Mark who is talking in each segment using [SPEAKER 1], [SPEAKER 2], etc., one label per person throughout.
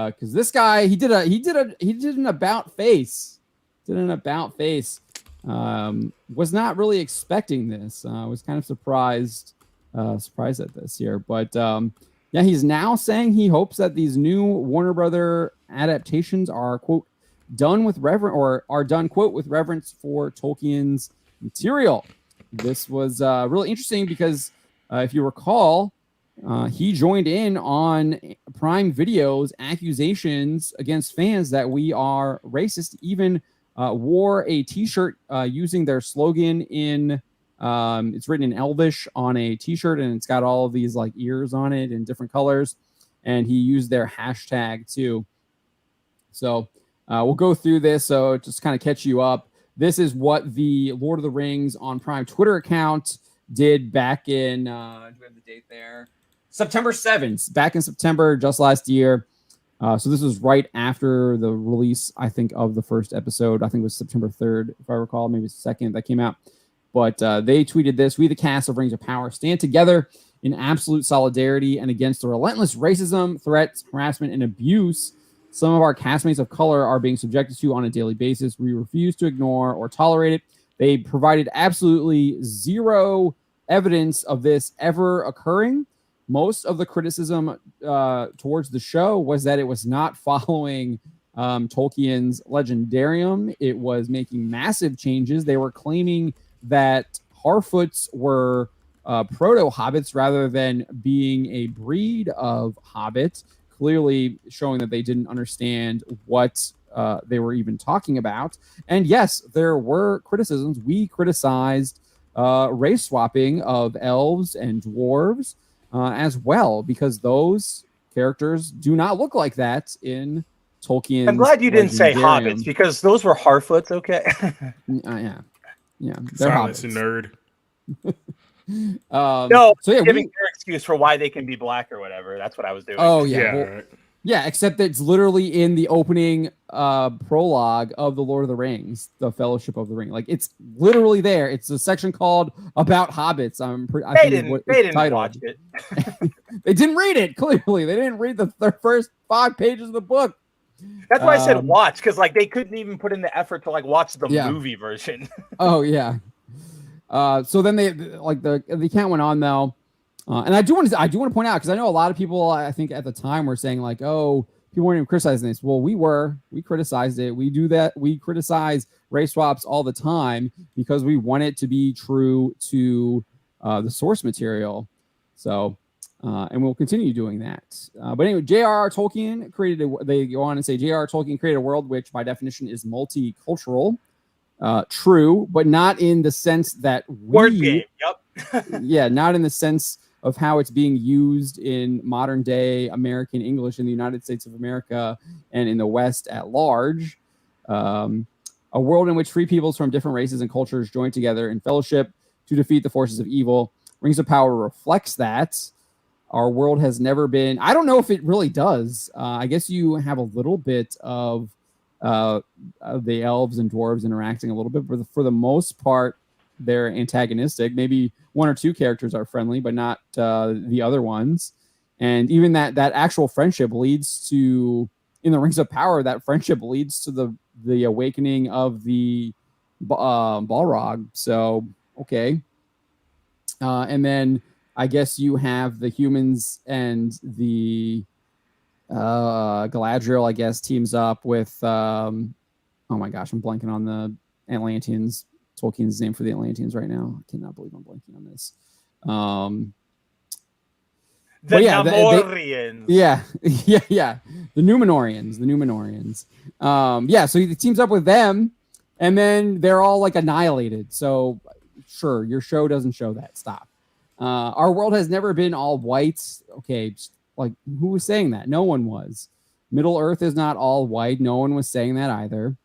[SPEAKER 1] because this guy he did an about face. Was not really expecting this. Was kind of surprised at this here, but yeah, he's now saying he hopes that these new Warner Brother adaptations are quote done with reverence for Tolkien's material. This was really interesting because if you recall, he joined in on Prime Video's accusations against fans that we are racist. Even wore a T-shirt using their slogan in it's written in Elvish on a T-shirt, and it's got all of these like ears on it in different colors, and he used their hashtag too. So we'll go through this, so just kind of catch you up. This is what the Lord of the Rings on Prime Twitter account did back in do we have the date there? September 7th, back in September, just last year. So this was right after the release, I think, of the first episode. I think it was September 3rd, if I recall, maybe 2nd that came out. But they tweeted this: "We, the cast of Rings of Power, stand together in absolute solidarity and against the relentless racism, threats, harassment, and abuse some of our castmates of color are being subjected to on a daily basis. We refuse to ignore or tolerate it." They provided absolutely zero evidence of this ever occurring. Most of the criticism towards the show was that it was not following Tolkien's Legendarium. It was making massive changes. They were claiming that Harfoots were proto-hobbits rather than being a breed of hobbits, clearly showing that they didn't understand what they were even talking about. And yes, there were criticisms. We criticized race swapping of elves and dwarves as well, because those characters do not look like that in Tolkien's
[SPEAKER 2] I'm glad you didn't say
[SPEAKER 1] Legendarium.
[SPEAKER 2] hobbits, because those were Harfoots, okay?
[SPEAKER 1] Yeah, they're
[SPEAKER 3] Silence,
[SPEAKER 1] hobbits.
[SPEAKER 3] nerd.
[SPEAKER 2] No,
[SPEAKER 1] so yeah,
[SPEAKER 2] giving their excuse for why they can be black or whatever. That's what I was doing.
[SPEAKER 1] Oh yeah,
[SPEAKER 3] Yeah,
[SPEAKER 1] well,
[SPEAKER 3] right.
[SPEAKER 1] yeah. Except that it's literally in the opening prologue of the Lord of the Rings, the Fellowship of the Ring. Like it's literally there. It's a section called "About Hobbits."
[SPEAKER 2] They didn't watch it.
[SPEAKER 1] They didn't read it. Clearly, they didn't read the first 5 pages of the book.
[SPEAKER 2] That's why I said watch, because like they couldn't even put in the effort to like watch the movie version.
[SPEAKER 1] Oh yeah. So then the account went on though, and I do want to point out, because I know a lot of people, I think at the time, were saying like, oh, people weren't even criticizing this. Well, we criticized it. We do that. We criticize race swaps all the time because we want it to be true to the source material. So. And we'll continue doing that. But anyway, J.R.R. Tolkien they go on and say, J.R.R. Tolkien created a world which by definition is multicultural. True, but not in the sense that
[SPEAKER 2] Word game, yep.
[SPEAKER 1] Yeah, not in the sense of how it's being used in modern day American English in the United States of America and in the West at large. A world in which free peoples from different races and cultures join together in fellowship to defeat the forces of evil. Rings of Power reflects that. Our world has never been... I don't know if it really does. I guess you have a little bit of the elves and dwarves interacting a little bit, but for the most part, they're antagonistic. Maybe one or two characters are friendly, but not the other ones. And even that actual friendship leads to... In the Rings of Power, that friendship leads to the awakening of the Balrog. So, okay. And then... I guess you have the humans and the Galadriel, I guess, teams up with... oh my gosh, I'm blanking on the Atlanteans. Tolkien's name for the Atlanteans right now. I cannot believe I'm blanking on this.
[SPEAKER 2] The Namorians.
[SPEAKER 1] Yeah. The Numenorians. Yeah, so he teams up with them, and then they're all like annihilated. So, sure, your show doesn't show that. Stop. Our world has never been all white. Okay, like who was saying that? No one was. Middle Earth is not all white. No one was saying that either.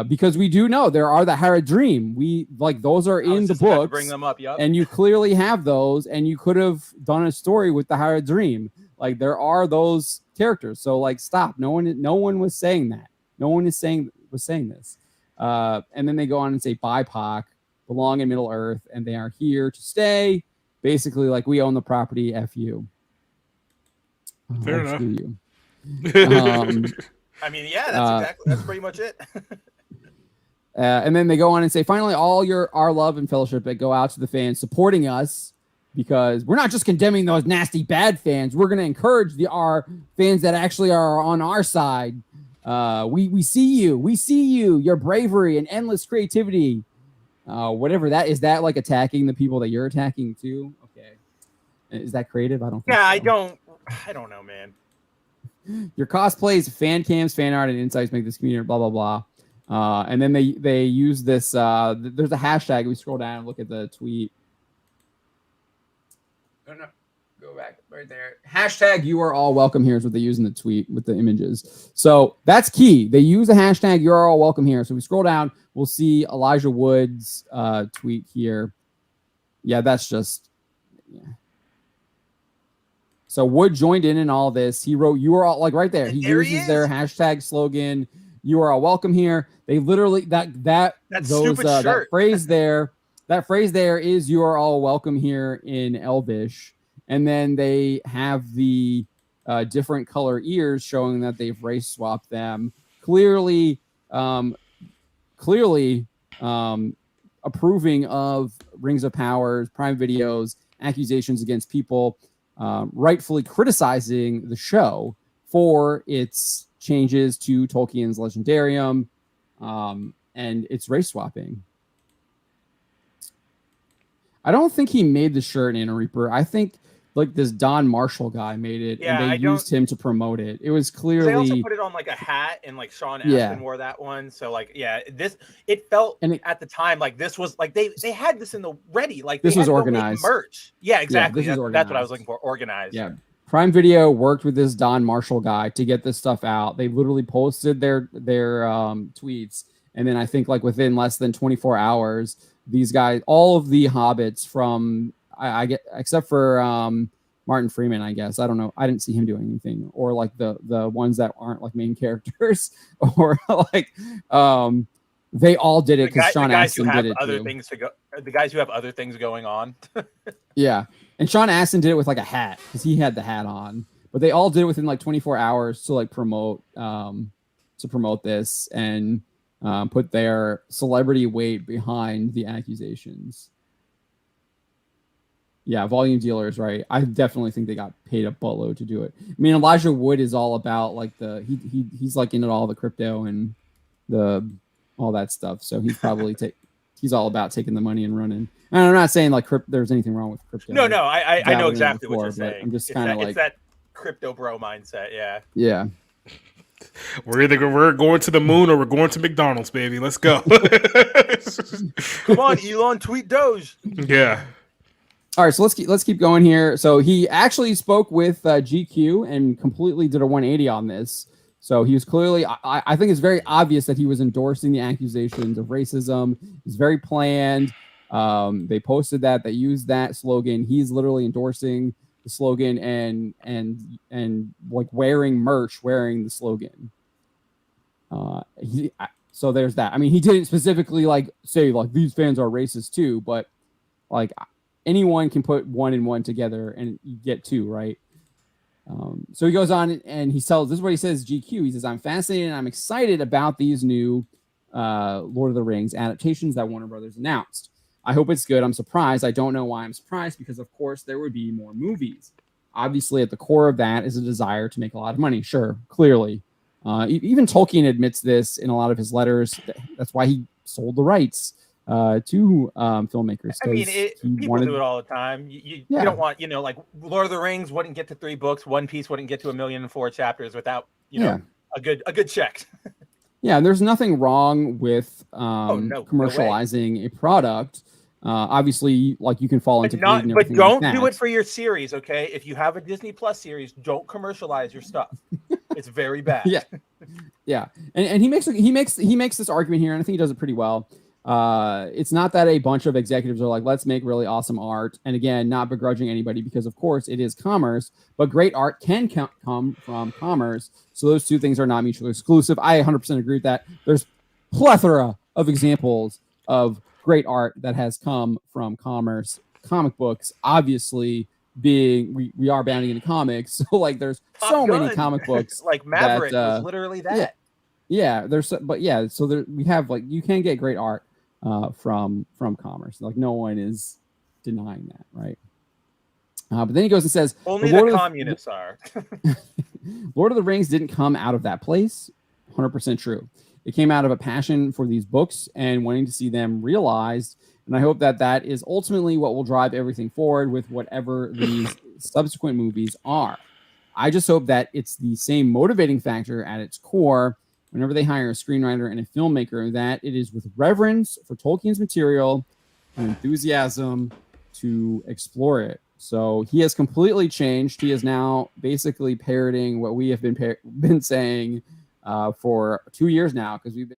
[SPEAKER 1] Because we do know there are the Haradrim. We like those are in the books.
[SPEAKER 2] Bring them up, yep.
[SPEAKER 1] And you clearly have those, and you could have done a story with the Haradrim. Like there are those characters. So like stop. No one was saying that. No one was saying this. And then they go on and say BIPOC belong in Middle Earth, and they are here to stay. Basically, like we own the property. F you.
[SPEAKER 3] Fair enough.
[SPEAKER 1] You.
[SPEAKER 2] I mean, yeah, that's pretty much it.
[SPEAKER 1] And then they go on and say, finally, our love and fellowship that go out to the fans supporting us, because we're not just condemning those nasty bad fans. We're going to encourage our fans that actually are on our side. We see you, your bravery and endless creativity. Whatever that is, that like attacking the people that you're attacking too? Okay. Is that creative? I don't think so.
[SPEAKER 2] I don't know, man.
[SPEAKER 1] Your cosplays, fan cams, fan art, and insights make this community blah, blah, blah. And then they use this. There's a hashtag. We scroll down and look at the tweet. No. Go back right there. Hashtag you are all welcome here is what they use in the tweet with the images. So that's key. They use a hashtag you are all welcome here. So we scroll down, we'll see Elijah Wood's tweet here. Yeah, that's just. Yeah. So Wood joined in all this. He wrote, you are all, like right there. He uses their hashtag slogan, you are all welcome here. They literally, that phrase there is you are all welcome here in Elvish. And then they have the different color ears showing that they've race swapped them. Clearly approving of Rings of Power, Prime Videos, accusations against people, rightfully criticizing the show for its changes to Tolkien's Legendarium and its race swapping. I don't think he made the shirt in a Reaper. I think like this Don Marshall guy made it, and they used him to promote it. It was clearly.
[SPEAKER 2] They also put it on like a hat, and like Sean Astin wore that one. So like, it felt at the time like this was like they had this in the ready. Like
[SPEAKER 1] this was organized
[SPEAKER 2] merch. Yeah, exactly. That's what I was looking for. Organized.
[SPEAKER 1] Yeah. Prime Video worked with this Don Marshall guy to get this stuff out. They literally posted their tweets, and then I think like within less than 24 hours, these guys, all of the hobbits from I get except for Martin Freeman, I guess. I don't know. I didn't see him doing anything, or like the ones that aren't like main characters, or like they all did it because Sean Astin did it too.
[SPEAKER 2] The guys who have other things going on.
[SPEAKER 1] Yeah. And Sean Astin did it with like a hat because he had the hat on, but they all did it within like 24 hours to like promote this and put their celebrity weight behind the accusations. Yeah, volume dealers, right? I definitely think they got paid a buttload to do it. I mean, Elijah Wood is all about like he's like into all the crypto and all that stuff. So he's probably he's all about taking the money and running. And I'm not saying like there's anything wrong with crypto.
[SPEAKER 2] No, I know exactly what you're saying.
[SPEAKER 1] I'm just kind of like
[SPEAKER 2] it's that crypto bro mindset. Yeah.
[SPEAKER 1] Yeah.
[SPEAKER 3] We're going to the moon or we're going to McDonald's, baby. Let's go.
[SPEAKER 2] Come on, Elon, tweet Doge.
[SPEAKER 3] Yeah.
[SPEAKER 1] All right, so let's keep going here. So he actually spoke with GQ and completely did a 180 on this. So he was clearly, I think it's very obvious that he was endorsing the accusations of racism. It's very planned. They posted that, they used that slogan. He's literally endorsing the slogan and like wearing the slogan. So there's that. I mean, he didn't specifically like say like these fans are racist too, but like anyone can put one and one together and you get two, right? So he goes on and he tells, this is what he says, GQ. He says, I'm fascinated and I'm excited about these new Lord of the Rings adaptations that Warner Brothers announced. I hope it's good. I'm surprised. I don't know why I'm surprised because, of course, there would be more movies. Obviously, at the core of that is a desire to make a lot of money. Sure, clearly. Even Tolkien admits this in a lot of his letters. That's why he sold the rights to filmmakers.
[SPEAKER 2] I mean, people do it all the time. You don't want, like Lord of the Rings wouldn't get to 3 books. One Piece wouldn't get to 1,004 chapters without, a good check.
[SPEAKER 1] Yeah, there's nothing wrong with commercializing a product. Obviously, like you can fall into greed,
[SPEAKER 2] but don't do it for your series, okay? If you have a Disney Plus series, don't commercialize your stuff. It's very bad.
[SPEAKER 1] Yeah. And he makes this argument here, and I think he does it pretty well. It's not that a bunch of executives are like, let's make really awesome art. And again, not begrudging anybody because, of course, it is commerce, but great art can come from commerce. So those two things are not mutually exclusive. I 100% agree with that. There's plethora of examples of great art that has come from commerce. Comic books, obviously, we are bounding into comics. So like there's so many comic books.
[SPEAKER 2] Like Maverick was literally that.
[SPEAKER 1] Yeah, so there we have like you can get great art from commerce. Like no one is denying that, right? But then he goes and says
[SPEAKER 2] only the communists are.
[SPEAKER 1] Lord of the Rings didn't come out of that place. 100% true. It came out of a passion for these books and wanting to see them realized. And I hope that is ultimately what will drive everything forward with whatever these subsequent movies are. I just hope that it's the same motivating factor at its core whenever they hire a screenwriter and a filmmaker, that it is with reverence for Tolkien's material and enthusiasm to explore it. So he has completely changed. He is now basically parroting what we have been saying for 2 years now, because we've been